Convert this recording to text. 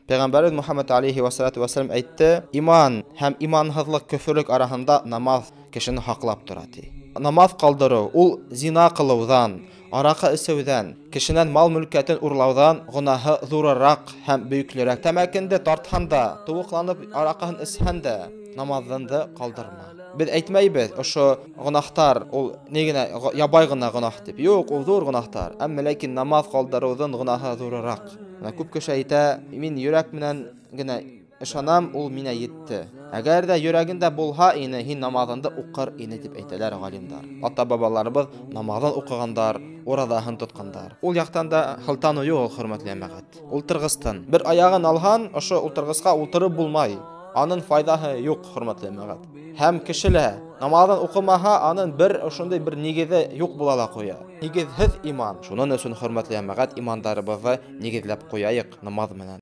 Peygamberimiz Muhammed aleyhi ve salatu vesselam әйтте, иман һәм иманһызлык, көфрлек арасында намаз кешене хаклап тора ди. Намаз калдыру ул зина кылудан, аракы эчүдән, кешенән мал мөлкәтен урлаудан гынаһы зуррак һәм бөеклерәк. Тәмәкендә тартханда, тувыкланып аракыны эчһән дә намазыңды калдырма. Без әйтмәйбез, ошо гынахтар ул нигенә ябай гына гынах дип. Юк, ул зур гынахтар. Әмма ләкин намаз калдырудан гынаһы зуррак. Күп кеше әйтә, мин йөрәк менән генә ышанам, ул миңа йетте. Әгәр дә йөрәгендә булһа ине, һин намазыңды укыр ине дип әйтәләр галимдар. Ата-бабаларыбыз намазын укыгандар, урадаһын тоткандар. Ул яктан да хылтану юк, хөрмәтле әмәгать. Ултыргыстан бер аягын алган, ошо ултыргыска ултырып булмай. Анын файдаһы юк, хөрмәтле әмәгать. Һәм кешеләр намазын укымаһа, анын бер ошондай бер нигезе юк була ла куя. Нигезһез иман. Шуның өчен, хөрмәтле әмәгать, имандарыбызны нигезләп куяйык намаз менән.